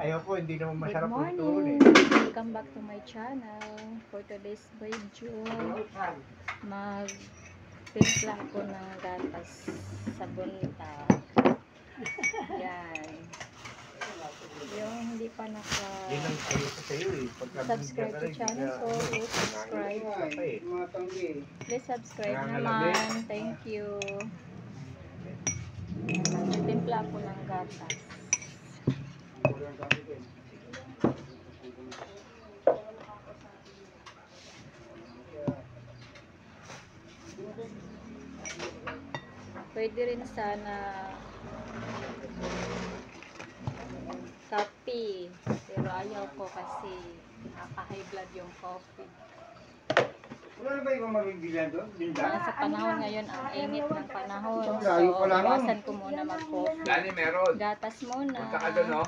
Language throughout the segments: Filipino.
Ayoko, hindi naman masarap Good lutuin morning! Welcome back to my channel. For today's video, mag-timpla ko ng gatas sa buntag. Yan. Yung hindi pa Yan ang ayoko sa'yo eh. subscribe to channel ko, please subscribe. Please subscribe naman. Thank you. Mag-timpla ko ng gatas. Pwede rin sana coffee, pero ayaw ko kasi nakaka-high blood yung coffee. Wala ba yung mabibilan doon? Sa panahon ngayon, ang init ng panahon. So, iwasan ko muna mag-coffee. Dani, meron. Gatas muna. Punta ka doon, no?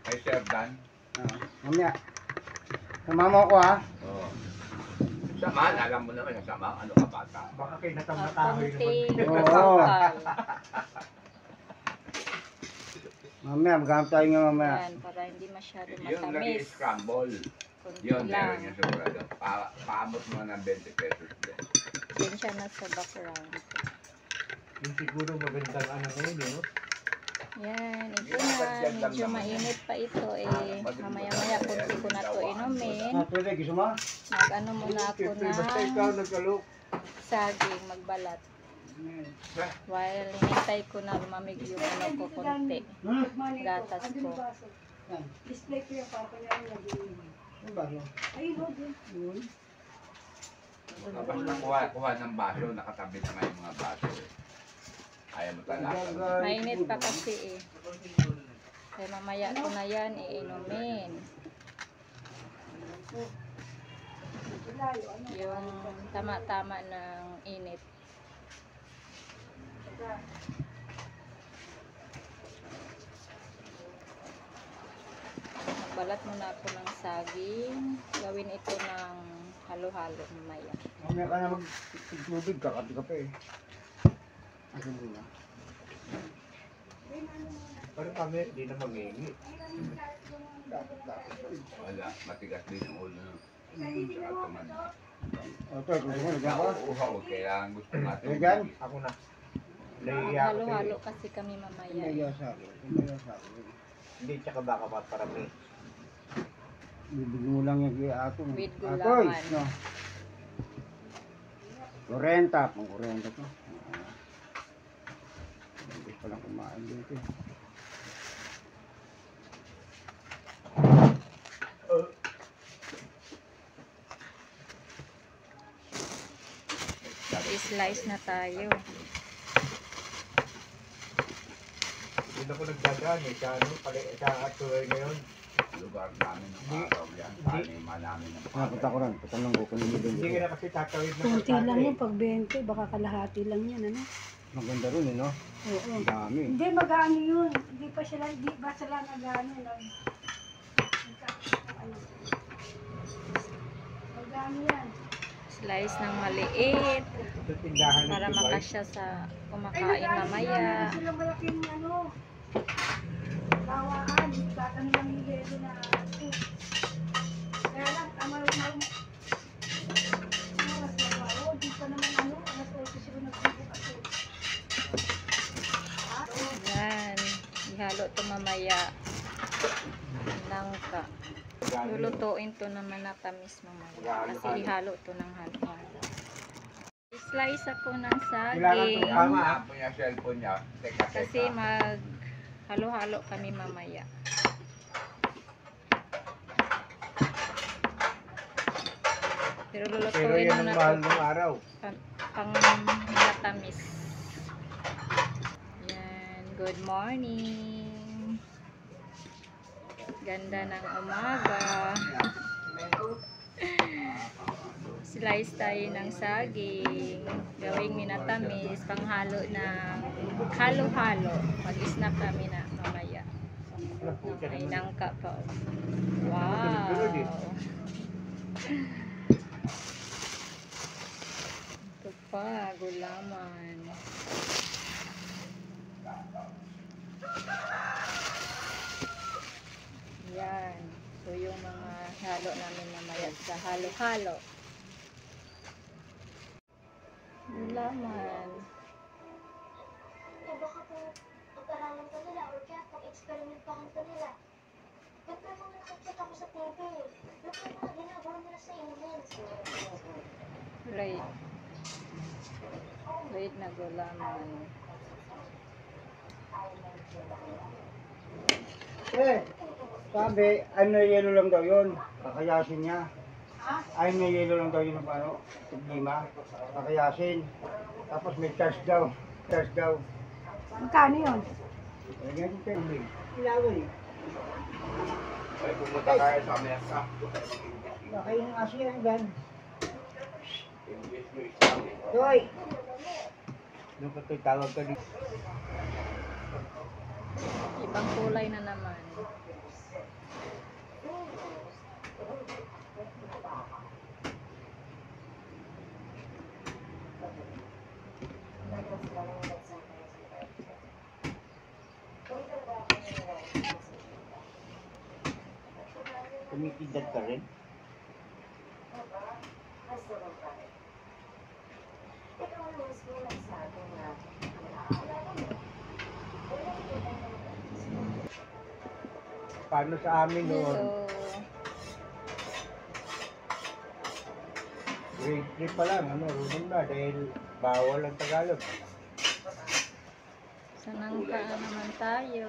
Kay Sir Dan. Mamaya. Sumama ko ha. Oo. Samahan, alam mo naman yung sama. Ano ka bata? Baka kayo natamatahoy Konting naman. Oo. asukal. Mamaya, magkamp tayo nga mamaya. Yan, para hindi masyado Yung lagi matamis. scramble. Konti Yun, meron lang. yung sigurado. Paamot mo ng 20 pesos din. Yan siya nasa background. Yung siguro magandang ano ngayon eh. No? Yan, ito na. Medyo mainit pa ito eh. Mamaya-maya kunti ko na to inumin. Pwede, gusto mo? Mag-ano muna ako Basta ikaw na nagkalok. saging, magbalat. While hinintay ko na lumamig yung ano ko konti. Gatas ko. Display ko yung papa niya yung nag-iiwan. Ano ba? Ay, no, yun. Basta kuha ng baso, nakatabi na nga yung mga baso eh. Ayaw mo talaga. Mainit pa kasi eh. Kaya mamaya ko na yan iinumin. Yung tama-tama ng init. Magbalat muna ako ng saging. Gawin ito ng halo-halo mamaya. Mamaya ka na mag-tubig, kakapi-kape eh. Asan mo na? Pero kami, hindi na mangingi. Wala, matigas din ang ulo. Saka tuman. Ito, gusto mo, lagyan ko. Uhaw, kailangan gusto natin. Lagyan? Ako na. Nahiya ako Halo-halo sa'yo. kasi kami mamaya. Pinaya sa akin. Pinaya sa akin. Hindi, tsaka baka paparami. Bibigyan mo lang yung kay Atong. With Atoy, gulaman. no? 40, pang 40 to. Hindi pa lang kumain dito eh. I-slice na tayo. Hindi ako nagdagaan eh. Sa atuloy ngayon. Lugar namin ng araw yan. Panima namin ng Napunta ko rin. Patanong ko kung hindi Hindi doon. ka na kasi tatawid na Kunti lang kalsada yun, pag 20, baka kalahati lang yan, ano? Maganda rin eh, no? Oo. Ang dami. Hindi, mag-ano yun. Hindi ba sila nag-ano? Mag-ano yan. Slice ng maliit Sa tindahan ng para Dubai. makasya sa kumakain Mag-ano mamaya. yan. Sila malaking ano. Bawaan. Tatang lang yung yelo na. Kaya lang, tama lang. Oras na ba? Oo, di pa naman ano. Alas 8 sila nagbubukas eh. Yan. Ihalo to mamaya. Langka. Lulutuin to naman na tamis mamaya. Kasi ihalo to ng halo-halo. Slice ako ng saging. Tama. Tama po yung cellphone niya. Teka, Kasi mag halo-halo kami mamaya. Pero Pero lulutuin yan muna ang mahal to ng araw. pang matamis. Yan. Good morning. Ganda ng umaga. Slice tayo ng saging. Gawing minatamis. Panghalo ng halo-halo. Mag-snack kami na mamaya. Ay, nangka pa. Wow. Ito pa, gulaman. Yan. So, yung mga halo namin mamaya sa halo-halo. Gulaman. Eh, baka po pag-aralan pa nila or kaya pag-experiment pa kanta nila. Ba't pa mga nakakita ko sa TV? Ba't pa mga ginagawa nila sa England? Right. Right na gulaman. Eh, sabi, ano yelo lang daw yun. Kakayasin niya. Ay, na yelo lang daw yun ng ano, problema. Kakayasin. Tapos may charge daw. Charge daw. Magkano yun? Eh, ganyan kayo. Ilawan eh. Ay, pumunta kayo sa mesa. Baka yung aso yan, gan. English nyo isang. Toy! Doon ka to'y tawag ka dito. Ibang kulay na naman. Tumitidad ka rin. Paano sa amin noon? So, Grade 3 pa lang, ano, runong na dahil bawal ang Tagalog. sa nangka naman tayo.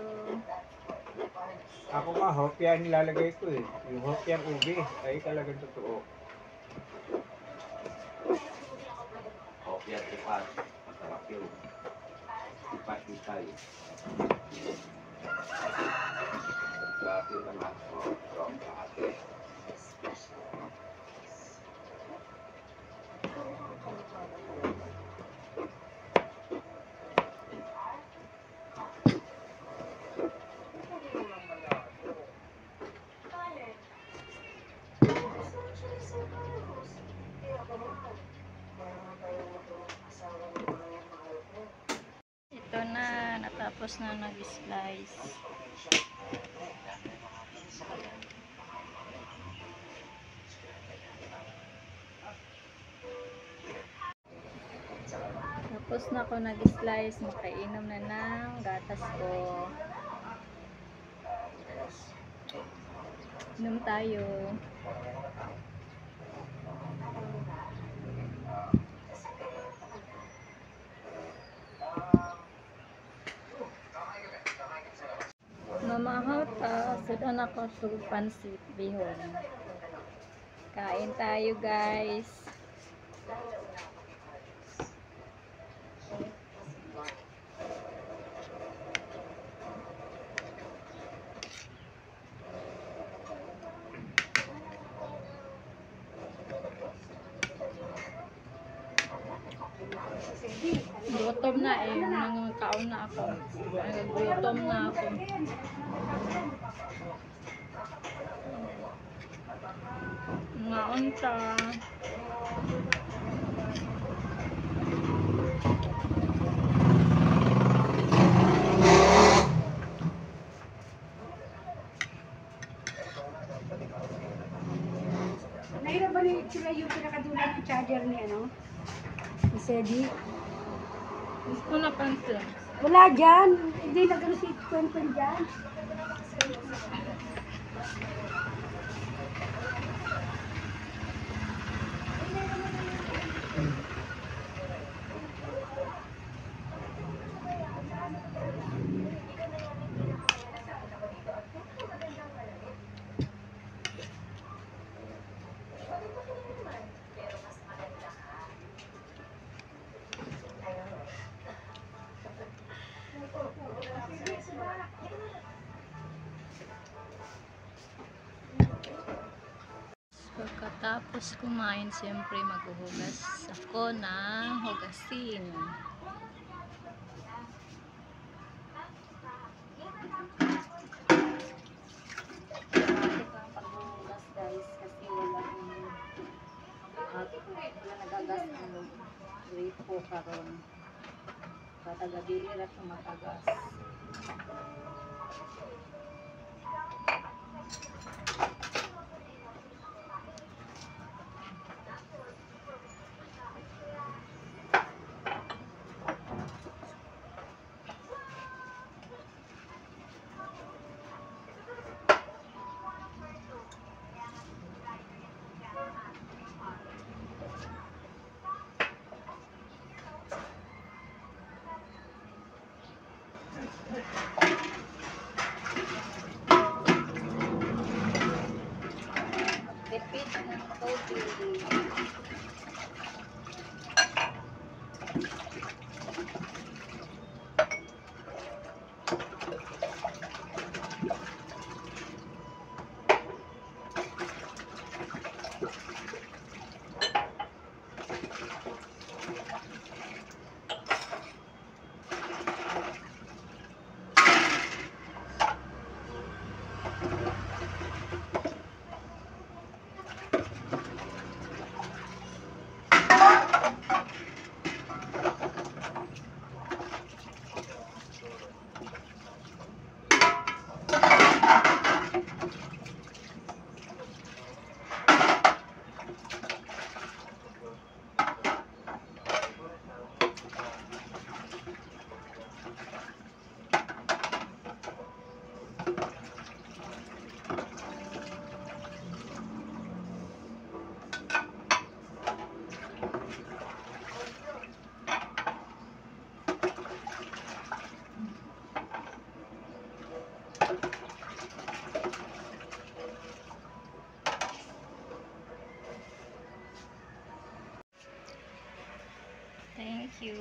Ako nga, hopya ang nilalagay ko eh. Yung hopya ang ubi, ay talagang totoo. Kopya at ipas. Masarap yun. Ipas yung tayo. Masarap yun naman. Masarap lahat eh. Ito na, natapos na nag-slice. Tapos na ako nag-slice, makainom na ng gatas ko. Inom tayo. Mamahaw ta, sudan ako sa pansit bihon. Kain tayo guys. Gutom na eh, nangangakaon na ako. Gutom na ako. Ngaon ta. Nahirap ba ni sila yung pinakadulan ng charger ni ano? Ni Sedi? Gusto na pansin. Wala dyan. Hindi nagano si Quentin dyan. Pagkatapos kumain, siyempre maghuhugas ako ng hugasin. Bakit lang paghuhugas guys? Kasi wala nagagas ng gripo karon. Katagabili na siya matagas. Repeat ng tubig. Thank you.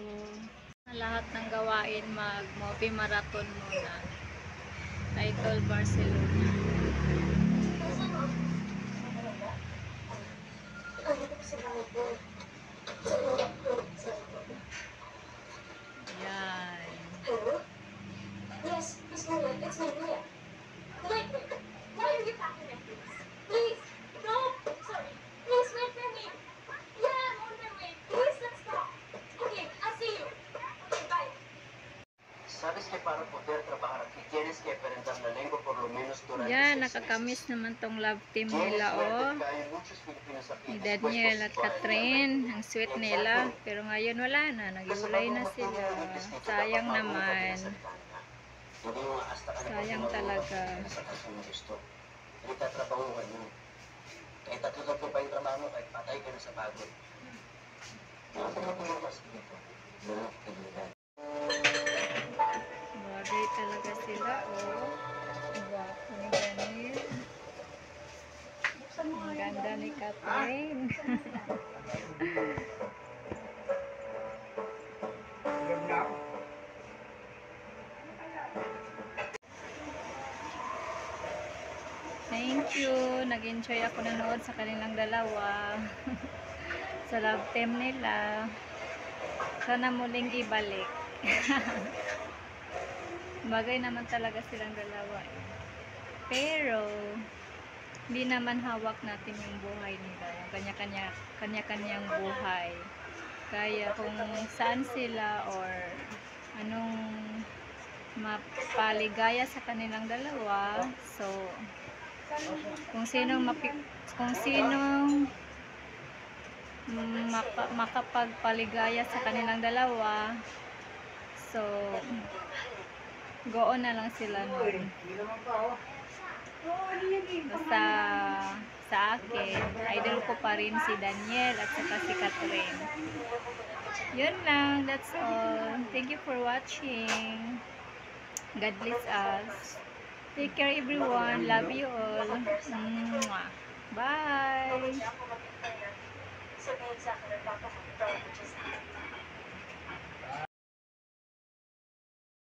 Lahat ng gawain mag-movie marathon muna. Title Barcelona. Yan. Yes, Miss Maria, it's me, Maria. Wait, why are you packing my things? Please, no, sorry. Please wait for me. Yeah, I'm on my way. Please, let's go. Okay, I'll see you. Okay, bye. Sabes que para poder trabajar aquí tienes que aprender la lengua por lo menos durante Yan, 6 nakakamiss meses. naman tong love team Tienes nila, suerte oh. que hay muchos Filipinos aquí Ni dispuestos Daniel at a Catherine, ang sweet nila. Pero ngayon wala na, nag-iulay na sila. Sayang naman. Hindi mo hasta ka Sayang talaga. sa kasong gusto. Hindi ka trabahuhan mo. Kahit tatulad mo pa yung trabaho mo, kahit patay ka na sa pagod. Ano ka matulungas dito? Bagay talaga sila, oh. Gwapo ni Daniel. Ang ganda ni Catherine. Alam na. Thank you. Nag-enjoy ako nanood sa kanilang dalawa. Sa love team nila. Sana muling ibalik. Bagay naman talaga silang dalawa. Pero, hindi naman hawak natin yung buhay nila. Yung kanya-kanyang buhay. Kaya kung saan sila or anong mapaligaya sa kanilang dalawa, so kung sinong makapagpaligaya sa kanilang dalawa, so go on na lang sila nun. Basta sa akin, idol ko pa rin si Daniel at saka si Catherine. Yun lang, that's all. Thank you for watching. God bless us. Take care everyone. Love you all. Mwah. Bye. Sabihin sa akin, nagpapakita, which is